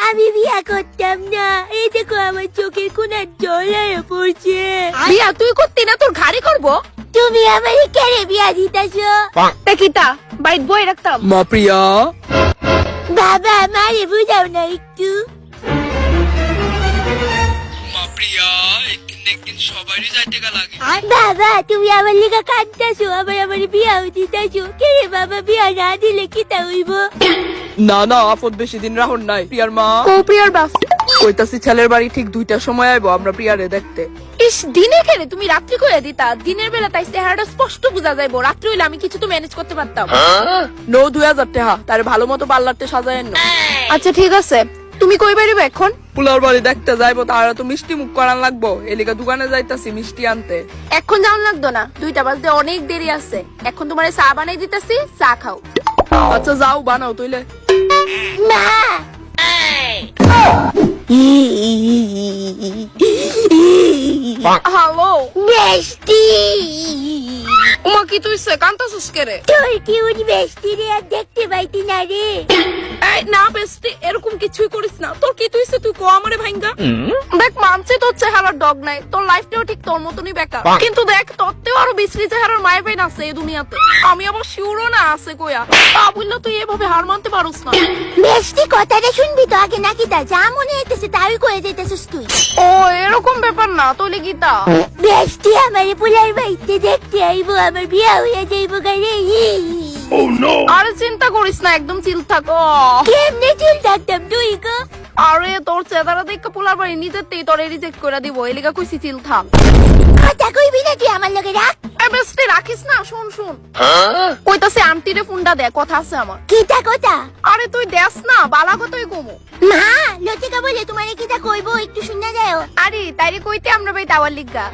আমি বিয়া করতাম না। এই দেখো আমার চোখের কোনার জল হয়ে পড়ছে। বিয়া তুই করতি না, তোর ঘাড়ি করবো। তুমি আমারে কেড়ে বিয়া দিতেছো? দেখিতা বাইট বই রাখতাম। মা প্রিয়া, বাবা আমারে বুঝাও না একটু। মা প্রিয়া, একদিন সবারই যাইতে গা লাগে। বাবা তুমি আমার লিগা কাঁদতেছো, আমার বিয়াও দিতেছো। কে রে বাবা, বিয়া না দিলে কি তা হইব? না না, আপদ বেশি দিন রাহুল নাই। প্রিয়ার মা কো প্রিয়ার বাপ কইতাছি ছেলের বাড়ি ঠিক 2টার সময় আইবো আমরা প্রিয়ারে দেখতে। ইস, দিনে খেলে তুমি রাত্রি করে দিতা। দিনের বেলা তাই চেহারাটা স্পষ্ট বোঝা যাইবো, রাত্রি হইলে আমি কিছু তো ম্যানেজ করতে পারতাম। নো 2000 টাকা তার ভালো মতো পার্লারতে সাজায় না। আচ্ছা ঠিক আছে, তুমি কই বেরিবে এখন? পোলার বাড়ি দেখতে যাইবো, তারা তো মিষ্টি মুখ করান লাগবো। এলিকা দোকানে যাইতাছি মিষ্টি আনতে। এখন যাওয়ান লাগতো না, 2টা বাজতে অনেক দেরি আছে। এখন তোমার চা বানাই দিতেছি, চা খাও। আচ্ছা যাও, বানাও তুইলে। মা হ্যালো বেস্টি, উমা কি তুই কান্তাছিস কে রে? তোর কি উনি বেস্টি রে আর দেখতে পাইতি না রে? এই না বেস্টি, এরকম কিছুই করিস না। তোর কি তুইছে তুই কো আমারে ভাঙ্গা। দেখ মানছি তোর চেহারার ডগ নাই, তোর লাইফটাও ঠিক তোর মতনই বেকার। কিন্তু দেখ তোরতেও আরো বিশ্রী চেহারার মায়ের পেন আছে এই দুনিয়াতে। আমি আবার শিওরও না আছে কইয়া। তা বললে তুই এভাবে হার মানতে পারোস না। বেস্টি কথাটা শুনবি তো আগে, নাকি তা যা মনে হইতেছে তাই করে দিতেছিস তুই? ও এরকম ব্যাপার না তোলে গীতা। বেস্টি আমারে পুলার বাড়িতে দেখতে আইবো, আমার বিয়া হইয়া যাইবো গারে। আরে চিন্তা করিস না, একদম চিল থাকো। কেমনে চিল থাকতাম তুই গো? আরে তোর চেহারা দেখে পোলার বাড়ি নিজেতেই তোরে রিজেক্ট করে দিব, এলিগা কইছি চিল থাক। কথা কইবি না তুই আমার লগে? রাখ। বেস্টি রাখিস না, শুন শুন কইতাছে আন্টিরে ফোনটা দে, কথা আছে আমার। কিতা কথা? আরে তুই দেস না, বালা কথাই কমু। মা লতিকা বলে তোমারে কিতা কইবো একটু শুনে যাও। আরে তাইরে কইতে আমরা ভাই টাওয়ার লিগা।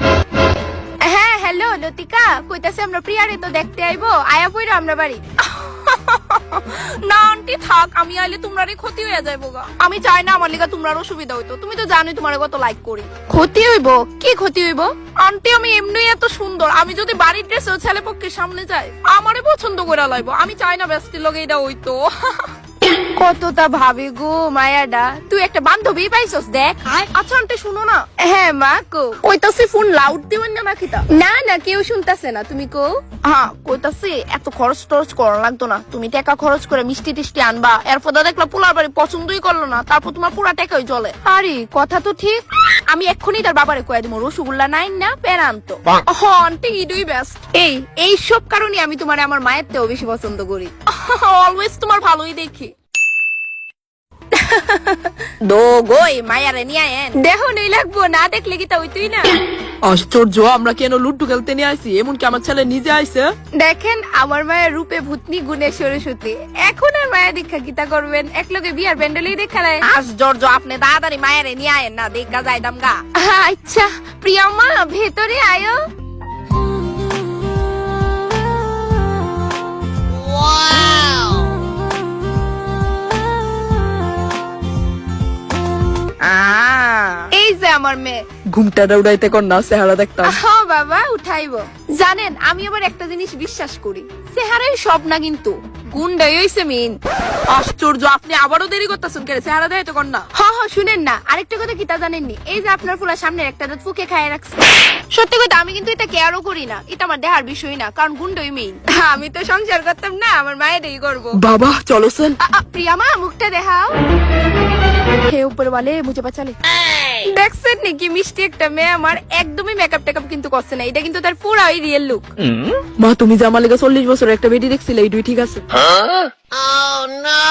হ্যাঁ হ্যালো লতিকা, কইতাছে আমরা প্রিয়ারে তো দেখতে আইবো, আয়া পইরা আমরা বাড়ি। না আন্টি থাক, আমি আইলে তোমরারই ক্ষতি হয়ে যাইবো গা। আমি চাই না আমার লিগা তোমরার অসুবিধা হইতো। তুমি তো জানোই তোমারে কত লাইক করি। ক্ষতি হইবো? কি ক্ষতি হইবো? আন্টি আমি এমনিই এত সুন্দর, আমি যদি বাড়ির ড্রেসেও ছেলে পক্ষের সামনে যাই আমারে পছন্দ করে লাইবো। আমি চাই না ব্যস্তির লগে এটা হইতো। কতটা ভাবে গো মায়াডা, তুই একটা বান্ধবী পাইছস দেখ। আচ্ছা আন্টি শুনো না। হ্যাঁ মা কো। কইতাছি ফোন লাউড দিবেন না নাকি তা? না না কেউ শুনতাছে না, তুমি কো। হ্যাঁ কইতাছি এত খরচ টরচ করা লাগতো না, তুমি টাকা খরচ করে মিষ্টি টিষ্টি আনবা। এরপর দেখলা পোলার বাড়ি পছন্দই করলো না, তারপর তোমার পুরা টাকাই চলে। আরে কথা তো ঠিক, আমি এক্ষুনি তার বাবারে কয়ে দিব রসগোল্লা নাই না পেরা আনতো। আন্টি ইডুই বেস্ট। এই সব কারণে আমি তোমারে আমার মায়ের থেকেও বেশি পছন্দ করি। অলওয়েজ তোমার ভালোই দেখি। দো গই মায়ারে নিয়ে আয়েন, দেখো নেই লাগবো না, দেখলে কি তা হইতুই না। আশ্চর্য, আমরা কেন লুড্ডু খেলতে নিয়ে আইছি? এমনকি আমার ছেলে নিজে আইছে। দেখেন আমার মায়ের রূপে ভূতনি গুণে সরস্বতী। এখন আর মায়া দীক্ষা কিতা করবেন, একলগে বিয়ার ব্যান্ডেলেই দেখা নেয়। আশ্চর্য, আপনি তাড়াতাড়ি মায়ারে নিয়ে আয়েন না, দেখা যাইতাম গা। আচ্ছা প্রিয়া মা ভেতরে আয়ো। এই যে আমার মেয়ে। ঘুমটাটা উড়াইতে কর না, চেহারা দেখতাম। হ্যাঁ বাবা উঠাইবো। জানেন আমি আবার একটা জিনিস বিশ্বাস করি, চেহারাই সব না কিন্তু গুণটাই হইছে মেইন। আশ্চর্য, আপনি আবারও দেরি করতেছেন কেন? চেহারা দেখাইতে কর না। হ্যাঁ হ্যাঁ শুনেন না, আরেকটা কথা কি তা জানেননি? এই যে আপনার ফুলা সামনে একটা দাঁত ফুকে খায় রাখছে। সত্যি কথা আমি কিন্তু এটা কেয়ারও করি না, এটা আমার দেহার বিষয় না, কারণ গুণটাই মেইন। আমি তো সংসার করতাম না, আমার মায়েরই করবো। বাবা চলো সেন। প্রিয়া মা মুখটা দেখাও। হে উপর वाले मुझे बचा ले। দেখছেন নাকি মিষ্টি একটা মেয়ে আমার, একদমই মেকআপ টেকআপ কিন্তু করছে না, এটা কিন্তু তার পুরাই রিয়েল লুক। মা তুমি যে আমার লেগে 40 বছরের একটা বেটি দেখছিলে, এইটুই ঠিক আছে। Oh no!